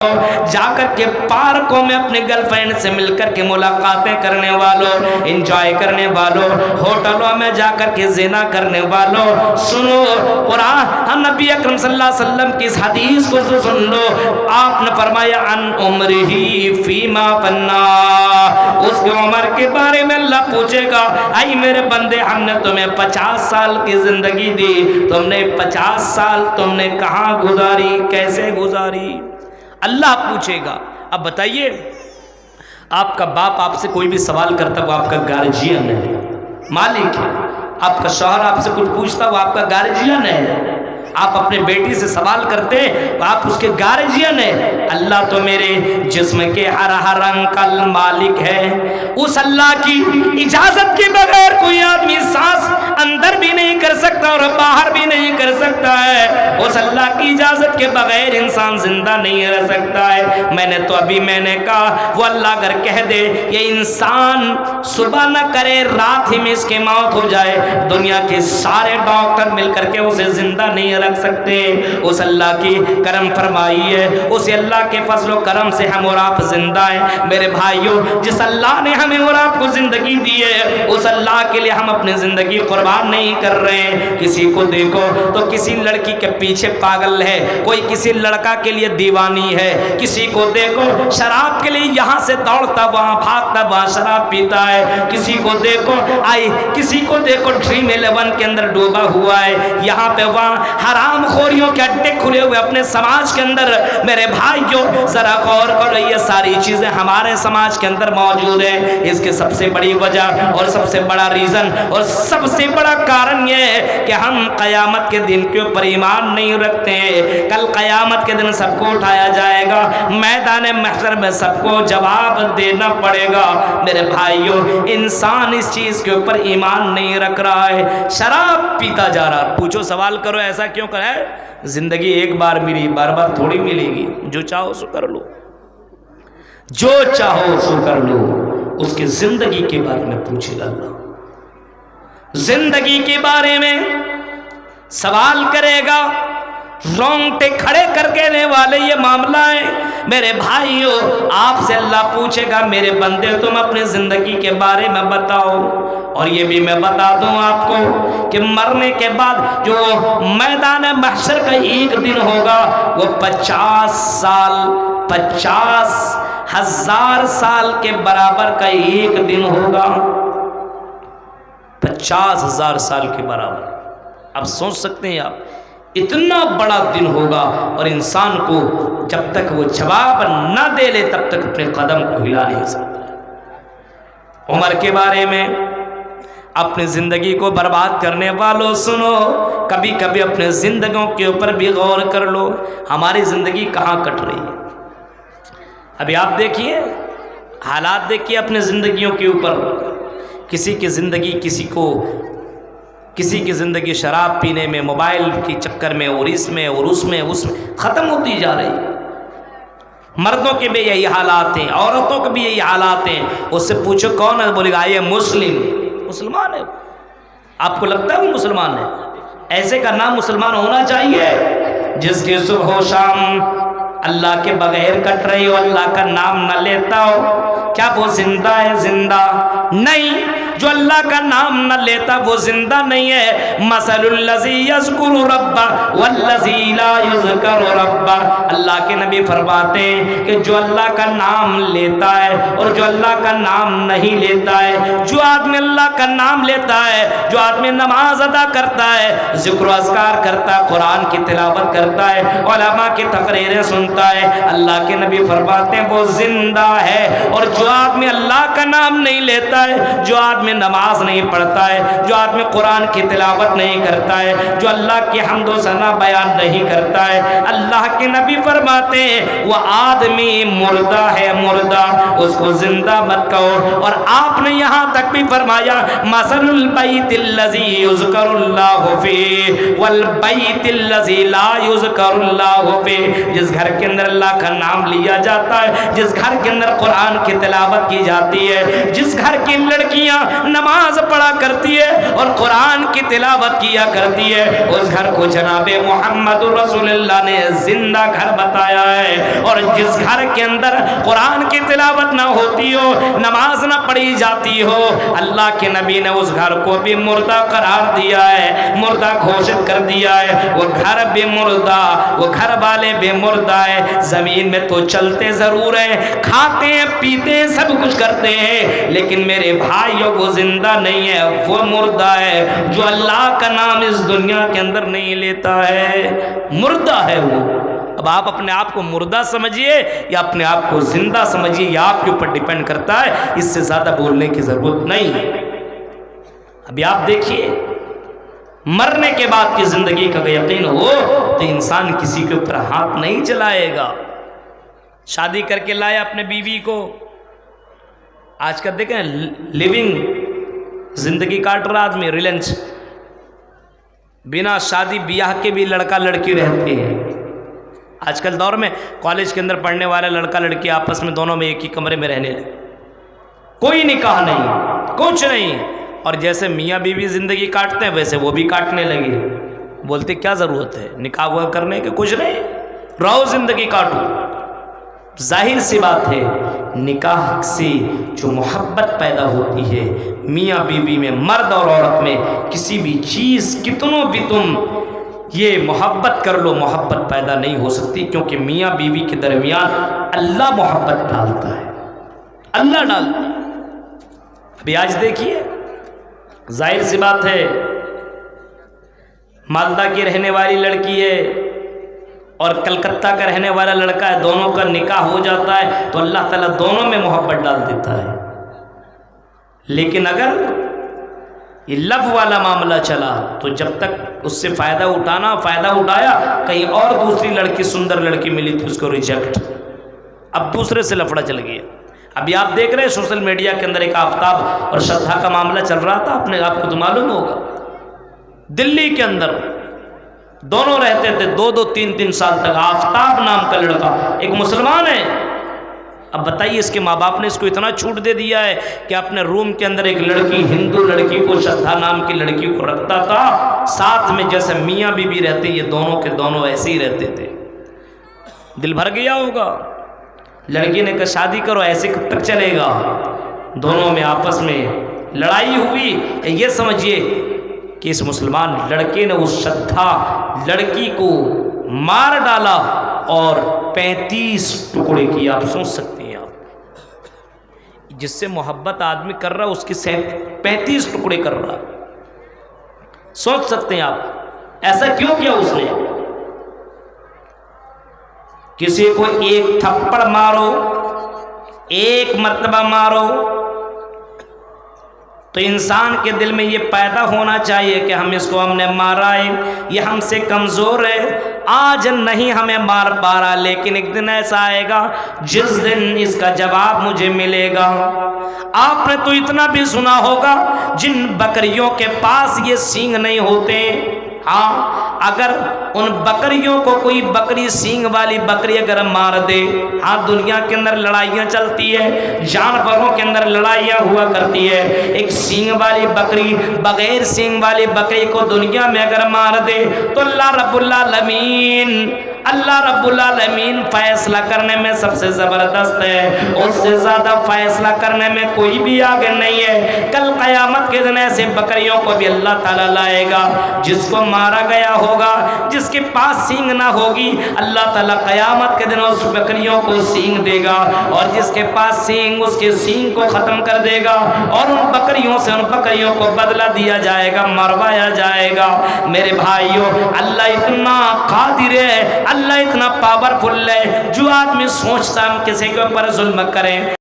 جا کر کے پارکوں میں اپنے گرل فرینڈ سے مل کر کے ملاقاتیں کرنے والوں، انجوائے کرنے والوں، ہوٹلوں میں جا کر کے زنا کرنے والوں، سنو قرآن نبی اکرم صلی اللہ علیہ وسلم کی اس حدیث کو سن لو۔ آپ نے فرمایا ان عمرہ فیما فنا، اس کی عمر کے بارے میں اللہ پوچھے گا، اے میرے بندے ہم نے تمہیں 50 سال کی زندگی دی، تم نے 50 سال تم نے کہاں گزاری، کیسے گزاری، اللہ پوچھے گا۔ اب بتائیے، آپ کا باپ آپ سے کوئی بھی سوال کرتا وہ آپ کا گارجین ہے، مالک ہے۔ آپ کا شوہر آپ سے کچھ پوچھتا وہ آپ کا گارجین ہے۔ آپ اپنے بیٹی سے سوال کرتے تو آپ اس کے گارجین ہیں۔ اللہ تو میرے جسم کے ہر رنگ کا مالک ہے، اس اللہ کی اجازت کے بغیر کوئی آدمی سانس اندر بھی نہیں کر سکتا اور باہر بھی نہیں کر سکتا ہے، اس اللہ کی اجازت کے بغیر انسان زندہ نہیں رہ سکتا ہے۔ میں نے کہا وہ اللہ اگر کہہ دے یہ انسان صبح نہ کرے رات ہی میں اس کی موت ہو جائے، دنیا کے سارے ڈاکٹر مل کر کے اسے زندہ نہیں رکھ سکتے۔ اس اللہ کی کرم فرمائی ہے، اس اللہ کے فضل و کرم سے ہم اور آپ زندہ ہیں۔ میرے بھائیوں، جس اللہ نے ہمیں اور آپ کو زندگی دی ہے اس اللہ کے لیے ہم اپنی زندگی قربان نہیں کر رہے ہیں۔ کسی کو دیکھو تو کسی لڑکی کے پیچھے پاگل ہے، کوئی کسی لڑکا کے لیے دیوانی ہے، کسی کو دیکھو شراب کے لیے یہاں سے دوڑتا وہاں بھاگتا وہاں شراب پیتا ہے، کسی کو دیکھو ڈریم 11 کے اندر ڈوبا ہوا ہے، یہاں پہ وہاں حرام خوریوں کے اڈے کھلے ہوئے اپنے سماج کے اندر۔ میرے بھائیوں ذرا غور کرو، یہ ساری چیزیں ہمارے سماج کے اندر موجود ہیں۔ اس کے سب سے بڑی وجہ اور سب سے بڑا ریزن اور سب سے بڑا کارن یہ ہے کہ ہم قیامت کے دن کے اوپر ایمان نہیں رکھتے ہیں۔ کل قیامت کے دن سب کو اٹھایا جائے گا، میدان محشر میں سب کو جواب دینا پڑے گا۔ میرے بھائیوں، انسان اس چیز کے اوپر ایمان نہیں رکھ رہا ہے، شراب پیتا جا رہا۔ پوچھو سوال کرو ایسا کیوں کرا ہے؟ زندگی ایک بار ملی، بار بار تھوڑی ملے گی۔ جو چاہو سو کر لو، جو چاہو سو کر لو۔ اس کی زندگی کے بارے میں پوچھے گا اللہ، زندگی کے بارے میں سوال کرے گا۔ رونگٹے کھڑے کر دینے والے یہ معاملہ ہے۔ میرے بھائیوں، آپ سے اللہ پوچھے گا میرے بندے تم اپنی زندگی کے بارے میں بتاؤ۔ اور یہ بھی میں بتا دوں آپ کو کہ مرنے کے بعد جو میدان محشر کا ایک دن ہوگا وہ 50,000 سال کے برابر کا ایک دن ہوگا، 50,000 سال کے برابر۔ اب سوچ سکتے ہیں آپ، اتنا بڑا دن ہوگا اور انسان کو جب تک وہ جواب نہ دے لے تب تک اپنے قدم کو ہلا نہیں سکتا۔ عمر کے بارے میں، اپنی زندگی کو برباد کرنے والوں سنو، کبھی کبھی اپنے زندگیوں کے اوپر بھی غور کر لو، ہماری زندگی کہاں کٹ رہی ہے۔ ابھی آپ دیکھیے حالات، دیکھیے اپنے زندگیوں کے اوپر، کسی کی زندگی شراب پینے میں، موبائل کے چکر میں اور اس میں ختم ہوتی جا رہی ہے۔ مردوں کے بھی یہی حالات ہیں، عورتوں کے بھی یہی حالات ہیں۔ اس سے پوچھو کون ہے، بولے گا یہ مسلمان ہے۔ آپ کو لگتا ہے وہ مسلمان ہے؟ ایسے کا نام مسلمان ہونا چاہیے جس کی صبح و شام اللہ کے بغیر کٹ رہی ہو، اللہ کا نام نہ لیتا ہو۔ کیا وہ زندہ ہے؟ زندہ نہیں۔ جو اللہ کا نام نہ لیتا وہ زندہ نہیں ہے۔ مثل الذی یذکر ربہ والذی لا یذکر ربہ، اللہ کے نبی فرماتے ہیں کہ جو اللہ کا نام لیتا ہے اور جو اللہ کا نام نہیں لیتا ہے، جو آدمی اللہ کا نام لیتا ہے، جو آدمی نماز ادا کرتا ہے، ذکر و اذکار کرتا ہے، قرآن کی تلاوت کرتا ہے، علماء کی تقریریں سنتا ہے، اللہ کے نبی فرماتے ہیں وہ زندہ ہے۔ اور جو آدمی اللہ کا نام نہیں لیتا ہے، جو آدمی نماز نہیں پڑھتا ہے، جو آدمی قرآن کی تلاوت نہیں کرتا ہے، جو اللہ کی حمد و ثنا بیان نہیں کرتا ہے، اللہ کے نبی فرماتے ہیں وہ آدمی مردہ ہے، مردہ، اس کو زندہ مت کہو۔ اور آپ نے یہاں تک بھی فرمایا مثل البیت الذی یذکر اللہ فیہ والبیت الذی لا یذکر اللہ فیہ، جس گھر کے اندر اللہ کا نام لیا جاتا ہے، جس گھر کے اندر قرآن کی تلاوت کی جاتی ہے، جس گھر کی لڑکیاں نماز پڑھا کرتی ہے اور قرآن کی تلاوت کیا کرتی ہے، اس گھر کو جناب محمد رسول اللہ نے زندہ گھر بتایا ہے۔ اور جس گھر کے اندر قرآن کی تلاوت نہ ہوتی ہو، نماز نہ پڑھی جاتی ہو، اللہ کے نبی نے اس گھر کو بھی مردہ قرار دیا ہے، مردہ گھوشت کر دیا ہے۔ وہ گھر بھی مردہ، وہ گھر والے بھی مردہ ہے۔ زمین میں تو چلتے ضرور ہیں، کھاتے ہیں، پیتے ہیں، سب کچھ کرتے ہیں، لیکن میرے بھائیوں وہ زندہ نہیں ہے، وہ مردہ ہے جو اللہ کا نام اس دنیا کے اندر نہیں لیتا ہے، مردہ ہے وہ۔ اب آپ اپنے آپ کو مردہ سمجھیے یا اپنے آپ کو زندہ سمجھیے، یہ آپ کے اوپر ڈیپینڈ کرتا ہے، اس سے زیادہ بولنے کی ضرورت نہیں ہے۔ ابھی آپ دیکھیے، مرنے کے بعد کی زندگی کا یقین ہو تو انسان کسی کے اوپر ہاتھ نہیں چلائے گا۔ شادی کر کے لائے اپنے بیوی کو، آج کل دیکھیں لیونگ زندگی کاٹ رہا آدمی، ریلنس، بنا شادی بیاہ کے بھی لڑکا لڑکی رہتے ہیں۔ آج کل دور میں کالج کے اندر پڑھنے والے لڑکا لڑکی آپس میں دونوں میں ایک ہی کمرے میں رہنے لگے، کوئی نکاح نہیں، کچھ نہیں، اور جیسے میاں بیوی زندگی کاٹتے ہیں ویسے وہ بھی کاٹنے لگے۔ بولتے کیا ضرورت ہے نکاح ہوا کرنے کے، کچھ نہیں، رہو زندگی کاٹو۔ ظاہر سی بات ہے، نکاح سے جو محبت پیدا ہوتی ہے میاں بیوی میں، مرد اور عورت میں، کسی بھی چیز کتنوں بھی تم یہ محبت کر لو، محبت پیدا نہیں ہو سکتی، کیونکہ میاں بیوی کے درمیان اللہ محبت ڈالتا ہے، اللہ ڈالتا ہے۔ ابھی آج دیکھیے، ظاہر سی بات ہے، مالدہ کی رہنے والی لڑکی ہے اور کلکتہ کا رہنے والا لڑکا ہے، دونوں کا نکاح ہو جاتا ہے تو اللہ تعالیٰ دونوں میں محبت ڈال دیتا ہے۔ لیکن اگر یہ لب والا معاملہ چلا تو جب تک اس سے فائدہ اٹھایا، کہیں اور دوسری لڑکی، سندر لڑکی ملی تو اس کو ریجیکٹ، اب دوسرے سے لفڑا چل گیا۔ ابھی آپ دیکھ رہے ہیں سوشل میڈیا کے اندر ایک آفتاب اور شردھا کا معاملہ چل رہا تھا، آپ کو تو معلوم ہوگا، دلی کے اندر دونوں رہتے تھے 2-3 سال تک، آفتاب نام کا لڑکا، ایک مسلمان ہے۔ اب بتائیے اس کے ماں باپ نے اس کو اتنا چھوٹ دے دیا ہے کہ اپنے روم کے اندر ایک لڑکی، ہندو لڑکی کو، شردھا نام کی لڑکی کو رکھتا تھا، ساتھ میں جیسے میاں بیوی رہتے، یہ دونوں کے دونوں ایسے ہی رہتے تھے۔ دل بھر گیا ہوگا، لڑکی نے کہا شادی کرو، ایسے کب تک چلے گا؟ دونوں میں آپس میں لڑائی ہوئی۔ یہ سمجھیے کہ اس مسلمان لڑکے نے اس شردھا لڑکی کو مار ڈالا اور 35 ٹکڑے کیا۔ آپ سوچ سکتے ہیں، آپ جس سے محبت آدمی کر رہا اس کی 35 ٹکڑے کر رہا، سوچ سکتے ہیں آپ ایسا کیوں کیا اس نے؟ کسی کو ایک تھپڑ مارو، ایک مرتبہ مارو تو انسان کے دل میں یہ پیدا ہونا چاہیے کہ ہم نے مارا ہے، یہ ہم سے کمزور ہے، آج نہیں ہمیں مار پا رہا، لیکن ایک دن ایسا آئے گا جس دن اس کا جواب مجھے ملے گا۔ آپ نے تو اتنا بھی سنا ہوگا جن بکریوں کے پاس یہ سینگ نہیں ہوتے، ہاں اگر ان بکریوں کو کوئی بکری، سینگ والی بکری اگر مار دے، ہاں دنیا کے اندر لڑائیاں چلتی ہے، جانوروں کے اندر لڑائیاں ہوا کرتی ہے، ایک سینگ والی بکری بغیر سینگ والی بکری کو دنیا میں اگر مار دے تو اللہ رب العالمین فیصلہ کرنے میں سب سے زبردست ہے، اس سے زیادہ فیصلہ کرنے میں کوئی بھی آگے نہیں ہے۔ کل قیامت کے دن ایسے بکریوں کو بھی اللہ تعالیٰ لائے گا، جس کو مارا گیا ہوگا، جس کے پاس سینگ نہ ہوگی، اللہ تعالیٰ قیامت کے دن اس بکریوں کو سینگ دے گا، اور جس کے پاس سینگ، اس کے سینگ کو ختم کر دے گا، اور ان بکریوں سے ان بکریوں کو بدلہ دیا جائے گا، مروایا جائے گا۔ میرے بھائیوں، اللہ اتنا قادر ہے، اللہ اتنا پاورفل ہے، جو آدمی سوچتا ہم کسی کے اوپر ظلم کریں